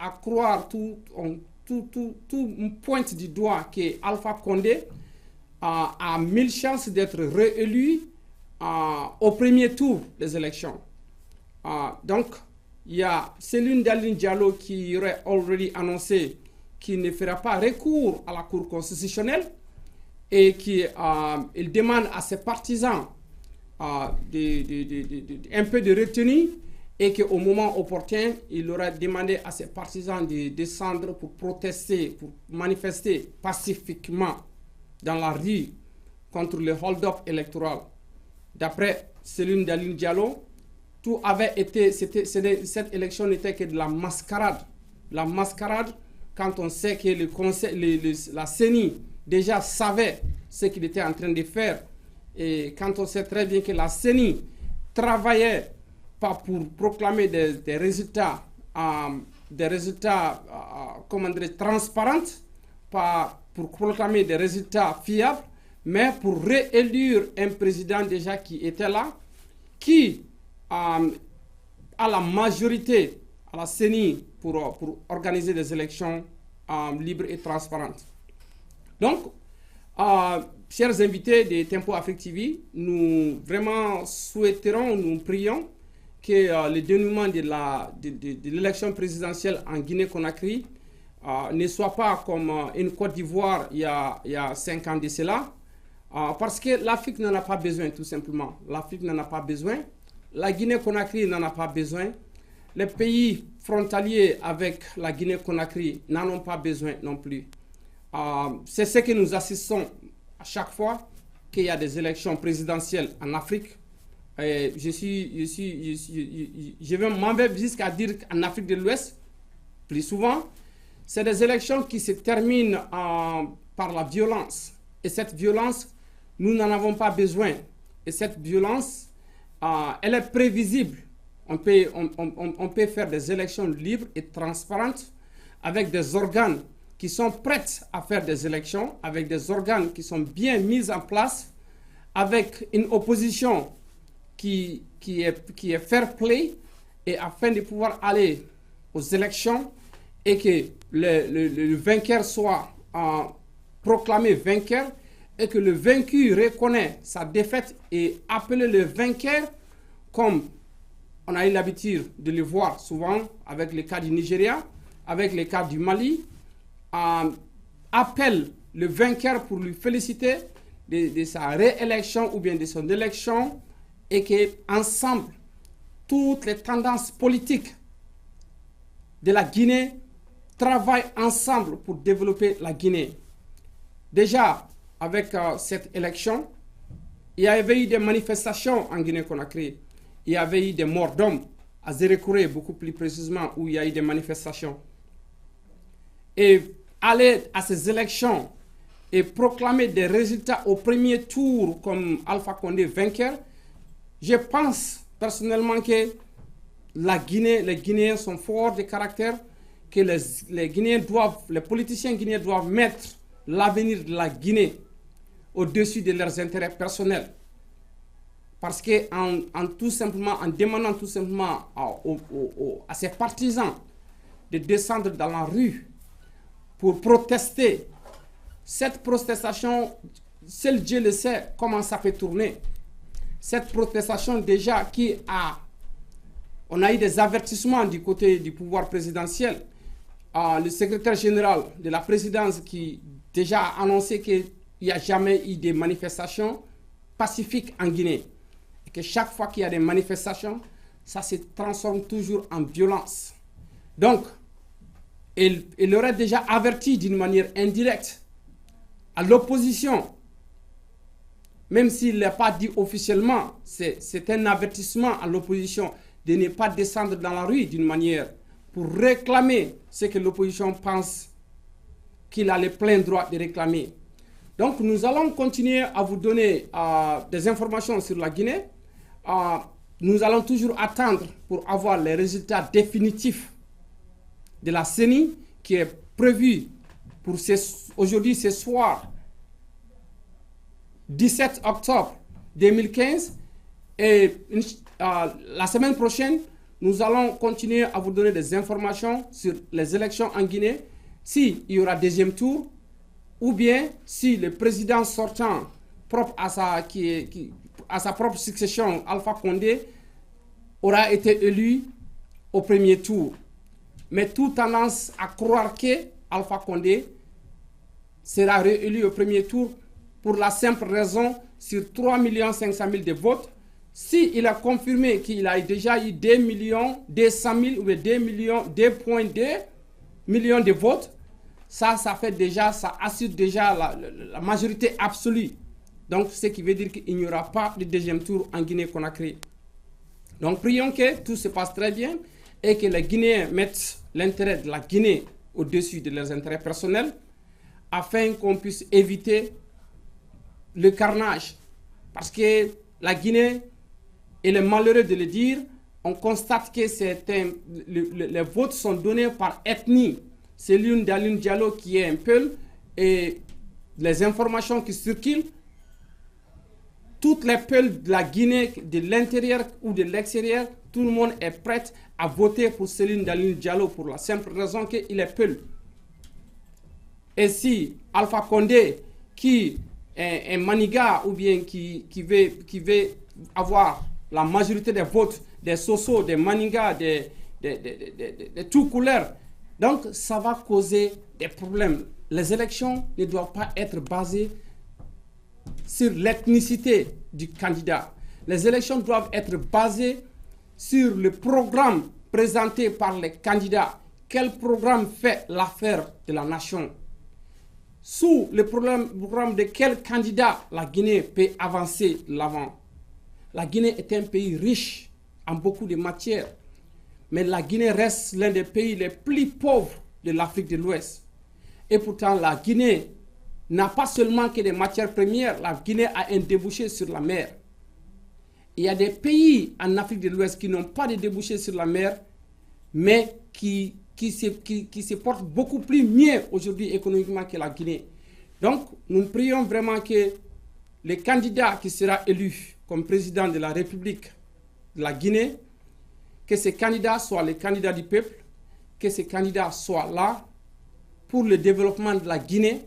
à croire, tout pointe du doigt que Alpha Condé a 1000 chances d'être réélu au premier tour des élections. Donc, il y a Céline Daline Diallo qui aurait already annoncé qu'il ne fera pas recours à la Cour constitutionnelle et qu'il demande à ses partisans un peu de retenue et qu'au moment opportun, il aura demandé à ses partisans de descendre pour protester, pour manifester pacifiquement dans la rue contre le hold-up électoral. D'après Céline Daline Diallo, tout avait été, cette élection n'était que de la mascarade. La mascarade, quand on sait que la CENI déjà savait ce qu'il était en train de faire, et quand on sait très bien que la CENI travaillait pas pour proclamer des résultats, comment dire, transparents, pas pour proclamer des résultats fiables, mais pour réélire un président déjà qui était là, qui a la majorité à la CENI pour organiser des élections libres et transparentes. Donc, chers invités de Tempo Afrique TV, nous vraiment souhaiterons, nous prions que le dénouement de l'élection présidentielle en Guinée-Conakry ne soit pas comme une Côte d'Ivoire il y a 5 ans de cela, parce que l'Afrique n'en a pas besoin tout simplement. L'Afrique n'en a pas besoin. La Guinée-Conakry n'en a pas besoin. Les pays frontaliers avec la Guinée-Conakry n'en ont pas besoin non plus. C'est ce que nous assistons à chaque fois qu'il y a des élections présidentielles en Afrique. Je vais m'en vais jusqu'à dire qu'en Afrique de l'Ouest, plus souvent, c'est des élections qui se terminent par la violence. Et cette violence, nous n'en avons pas besoin. Et cette violence, elle est prévisible. On peut faire des élections libres et transparentes avec des organes qui sont prêts à faire des élections, avec des organes qui sont bien mis en place, avec une opposition qui est fair play, et afin de pouvoir aller aux élections et que le vainqueur soit proclamé vainqueur et que le vaincu reconnaît sa défaite et appelle le vainqueur, comme on a eu l'habitude de le voir souvent avec le cas du Nigeria, avec le cas du Mali, appelle le vainqueur pour lui féliciter de sa réélection ou bien de son élection, et qu'ensemble, toutes les tendances politiques de la Guinée travaillent ensemble pour développer la Guinée. Déjà, avec cette élection, il y avait eu des manifestations en Guinée-Conakry. Il y avait eu des morts d'hommes à Zérékouré, beaucoup plus précisément, où il y a eu des manifestations. Et aller à ces élections et proclamer des résultats au premier tour comme Alpha Condé vainqueur, je pense personnellement que les Guinéens sont forts de caractère, que les politiciens guinéens doivent mettre l'avenir de la Guinée au-dessus de leurs intérêts personnels. Parce qu'en demandant tout simplement à ses partisans de descendre dans la rue pour protester, cette protestation, seul Dieu le sait comment ça peut tourner. Cette protestation déjà on a eu des avertissements du côté du pouvoir présidentiel. Le secrétaire général de la présidence qui déjà a annoncé qu'il n'y a jamais eu de manifestations pacifiques en Guinée. Et que chaque fois qu'il y a des manifestations, ça se transforme toujours en violence. Donc, il aurait déjà averti d'une manière indirecte à l'opposition, même s'il ne l'a pas dit officiellement, c'est un avertissement à l'opposition de ne pas descendre dans la rue d'une manière pour réclamer ce que l'opposition pense qu'il a le plein droit de réclamer. Donc nous allons continuer à vous donner des informations sur la Guinée. Nous allons toujours attendre pour avoir les résultats définitifs de la CENI qui est prévu pour aujourd'hui, ce soir, 17 octobre 2015. Et la semaine prochaine, nous allons continuer à vous donner des informations sur les élections en Guinée, s'il y aura deuxième tour, ou bien si le président sortant propre à sa propre succession, Alpha Condé, aura été élu au premier tour. Mais toute tendance à croire que Alpha Condé sera réélu au premier tour pour la simple raison, sur 3 500 000 de votes, s'il a confirmé qu'il a déjà eu 2 200 000 ou 2,2 millions de votes, ça fait déjà, ça assure déjà la majorité absolue. Donc, ce qui veut dire qu'il n'y aura pas de deuxième tour en Guinée-Conakry. Donc, prions que tout se passe très bien et que les Guinéens mettent l'intérêt de la Guinée au-dessus de leurs intérêts personnels afin qu'on puisse éviter le carnage. Parce que la Guinée, il est malheureux de le dire, on constate que les votes sont donnés par ethnie. C'est l'une d'Alioune Diallo qui est un peu, et les informations qui circulent, toutes les peuls de la Guinée, de l'intérieur ou de l'extérieur, tout le monde est prêt à voter pour Céline Dalioune Diallo pour la simple raison qu'il est peul. Et si Alpha Condé, qui est un maniga ou bien qui veut avoir la majorité des votes des Soso, des Manigas, de tout couleur, donc ça va causer des problèmes. Les élections ne doivent pas être basées sur l'ethnicité du candidat. Les élections doivent être basées sur le programme présenté par les candidats. Quel programme fait l'affaire de la nation? Sous le programme de quel candidat la Guinée peut avancer l'avant? La Guinée est un pays riche en beaucoup de matières, mais la Guinée reste l'un des pays les plus pauvres de l'Afrique de l'Ouest. Et pourtant, la Guinée n'a pas seulement que des matières premières, la Guinée a un débouché sur la mer. Il y a des pays en Afrique de l'Ouest qui n'ont pas de débouché sur la mer, mais qui se portent beaucoup plus mieux aujourd'hui économiquement que la Guinée. Donc, nous prions vraiment que le candidat qui sera élu comme président de la République de la Guinée, que ce candidat soit le candidat du peuple, que ce candidat soit là pour le développement de la Guinée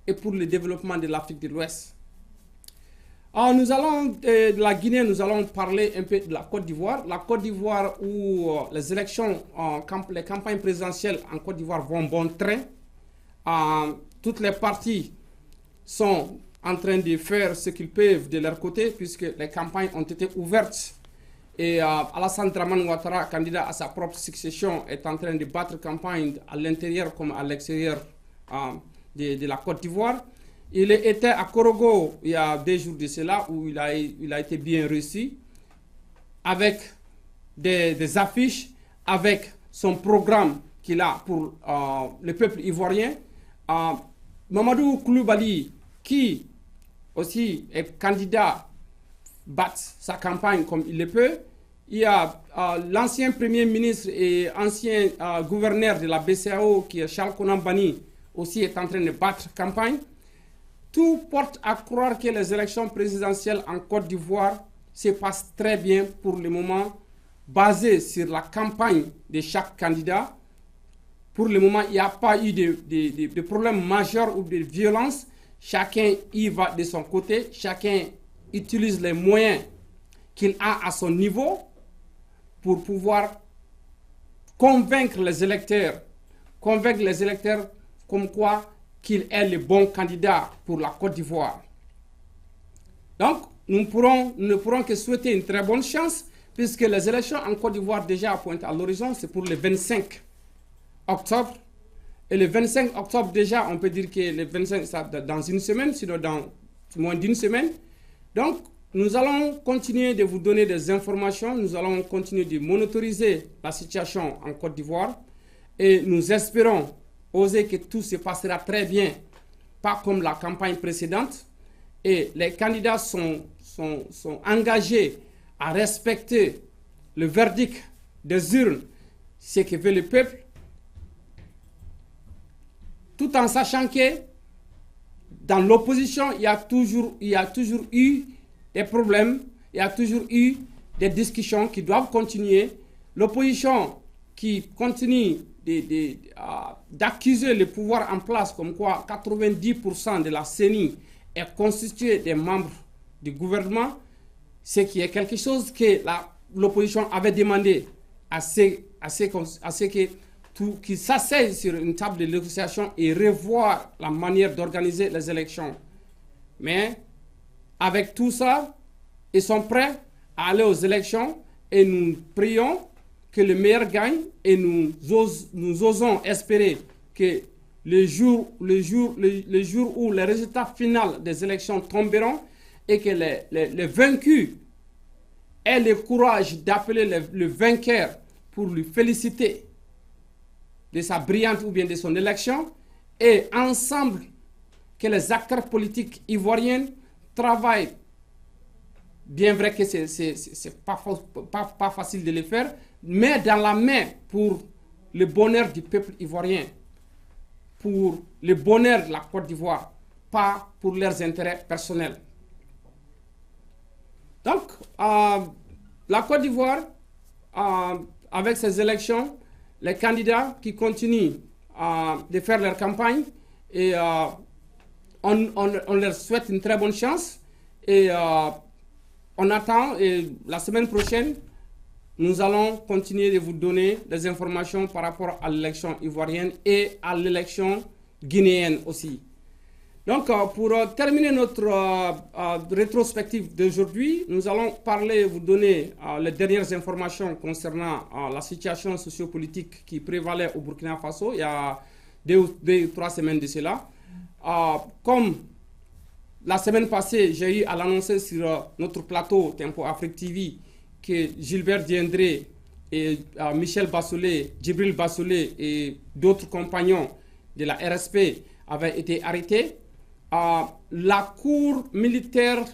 et pour le développement de l'Afrique de l'Ouest. Alors, nous allons de la Guinée, nous allons parler un peu de la Côte d'Ivoire. La Côte d'Ivoire où les élections, les campagnes présidentielles en Côte d'Ivoire vont bon train. Toutes les parties sont en train de faire ce qu'ils peuvent de leur côté puisque les campagnes ont été ouvertes. Et Alassane Dramane Ouattara, candidat à sa propre succession, est en train de battre campagne à l'intérieur comme à l'extérieur de la Côte d'Ivoire. Il était à Korogo il y a 2 jours de cela où il a été bien reçu avec des affiches, avec son programme qu'il a pour le peuple ivoirien. Mamadou Koulibaly, qui aussi est candidat, bat sa campagne comme il le peut. Il y a l'ancien premier ministre et ancien gouverneur de la BCEAO qui est Charles Konan Banny aussi est en train de battre campagne. Tout porte à croire que les élections présidentielles en Côte d'Ivoire se passent très bien pour le moment, basées sur la campagne de chaque candidat. Pour le moment, il n'y a pas eu de problème majeur ou de violence. Chacun y va de son côté, chacun utilise les moyens qu'il a à son niveau pour pouvoir convaincre les électeurs comme quoi qu'il est le bon candidat pour la Côte d'Ivoire. Donc, nous ne pourrons que souhaiter une très bonne chance, puisque les élections en Côte d'Ivoire déjà pointent à l'horizon, c'est pour le 25 octobre. Et le 25 octobre déjà, on peut dire que le 25, ça, dans une semaine, sinon dans moins d'une semaine. Donc, nous allons continuer de vous donner des informations, nous allons continuer de monitoriser la situation en Côte d'Ivoire et nous espérons oser que tout se passera très bien, pas comme la campagne précédente. Et les candidats sont engagés à respecter le verdict des urnes, ce que veut le peuple, tout en sachant que dans l'opposition, il y a toujours eu des problèmes, il y a toujours eu des discussions qui doivent continuer. l'opposition qui continue d'accuser le pouvoir en place, comme quoi 90% de la CENI est constitué des membres du gouvernement, ce qui est quelque chose que l'opposition avait demandé à ce qu'ils s'asseyent sur une table de négociation et revoir la manière d'organiser les élections. Mais avec tout ça, ils sont prêts à aller aux élections et nous prions que le meilleur gagne et nous osons espérer que le jour où les résultats finaux des élections tomberont et que les vaincus aient le courage d'appeler le vainqueur pour lui féliciter de sa brillante ou bien de son élection, et ensemble que les acteurs politiques ivoiriens travaillent. Bien vrai que c'est pas facile de le faire, mais dans la main pour le bonheur du peuple ivoirien, pour le bonheur de la Côte d'Ivoire, pas pour leurs intérêts personnels. Donc, la Côte d'Ivoire, avec ces élections, les candidats qui continuent de faire leur campagne, et on leur souhaite une très bonne chance, et on attend, et la semaine prochaine, nous allons continuer de vous donner des informations par rapport à l'élection ivoirienne et à l'élection guinéenne aussi. Donc, pour terminer notre rétrospective d'aujourd'hui, nous allons vous donner les dernières informations concernant la situation sociopolitique qui prévalait au Burkina Faso il y a 2 ou 3 semaines de cela. Comme la semaine passée, j'ai eu à l'annoncer sur notre plateau Tempo Afrique TV que Gilbert Diendré et Michel Bassolé, Djibril Bassolé et d'autres compagnons de la RSP avaient été arrêtés. La cour militaire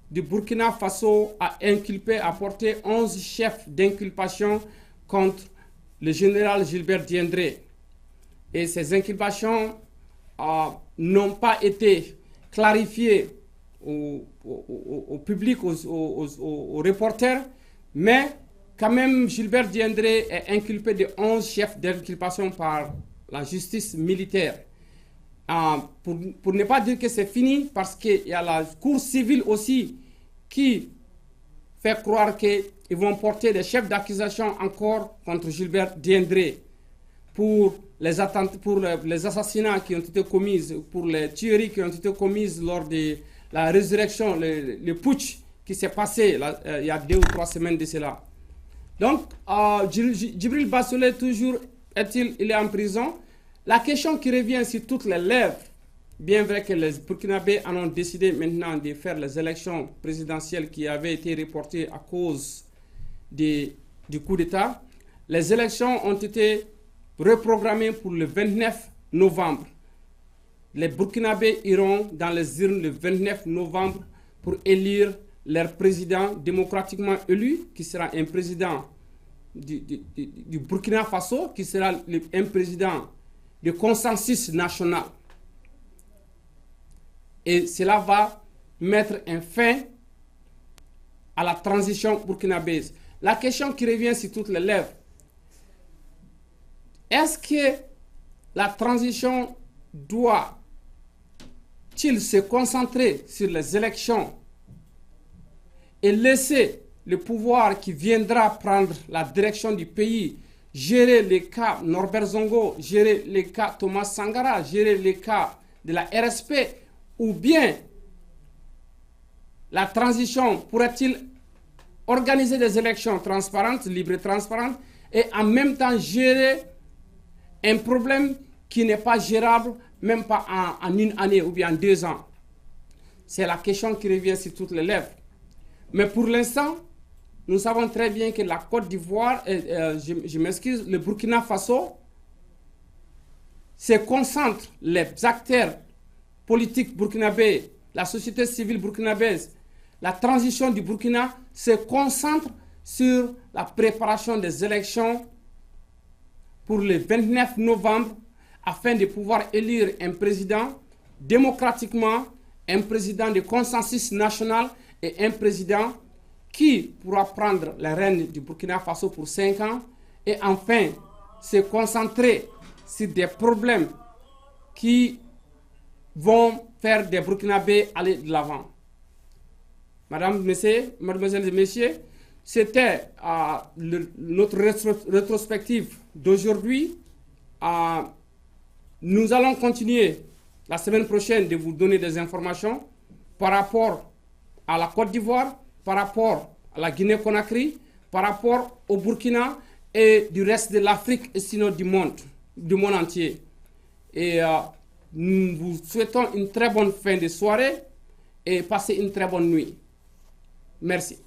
du Burkina Faso a porté 11 chefs d'inculpation contre le général Gilbert Diendré. Et ces inculpations n'ont pas été clarifiées au public, aux reporters, mais quand même Gilbert Diendré est inculpé de 11 chefs d'inculpation par la justice militaire. Pour ne pas dire que c'est fini, parce qu'il y a la cour civile aussi qui fait croire qu'ils vont porter des chefs d'accusation encore contre Gilbert Diendré pour les assassinats qui ont été commis, pour les tueries qui ont été commises lors de la résurrection, le putsch qui s'est passé il y a 2 ou 3 semaines de cela. Donc, Djibril Bassolé, toujours il est en prison. La question qui revient sur toutes les lèvres, bien vrai que les Burkinabés en ont décidé maintenant de faire les élections présidentielles qui avaient été reportées à cause du coup d'État, les élections ont été reprogrammées pour le 29 novembre. Les Burkinabés iront dans les urnes le 29 novembre pour élire leur président démocratiquement élu, qui sera un président du Burkina Faso, qui sera un président de consensus national. Et cela va mettre un fin à la transition burkinabèse. La question qui revient sur toutes les lèvres, est-ce que la transition doit-il se concentrer sur les élections et laisser le pouvoir qui viendra prendre la direction du pays, gérer les cas Norbert Zongo, gérer les cas Thomas Sankara, gérer les cas de la RSP, ou bien la transition pourrait-il organiser des élections transparentes, libres et transparentes, et en même temps gérer un problème qui n'est pas gérable, même pas en 1 année ou bien en 2 ans. C'est la question qui revient sur toutes les lèvres. Mais pour l'instant, nous savons très bien que la Côte d'Ivoire, je m'excuse, le Burkina Faso, se concentre, les acteurs politiques burkinabés, la société civile burkinabèse, la transition du Burkina se concentre sur la préparation des élections pour le 29 novembre afin de pouvoir élire un président démocratiquement, un président de consensus national et un président qui pourra prendre les rênes du Burkina Faso pour 5 ans et enfin se concentrer sur des problèmes qui vont faire des Burkinabés aller de l'avant. Mademoiselles et messieurs, c'était notre rétrospective d'aujourd'hui. Nous allons continuer la semaine prochaine de vous donner des informations par rapport à la Côte d'Ivoire, par rapport à la Guinée-Conakry, par rapport au Burkina et du reste de l'Afrique et sinon du monde entier. Et nous vous souhaitons une très bonne fin de soirée et passez une très bonne nuit. Merci.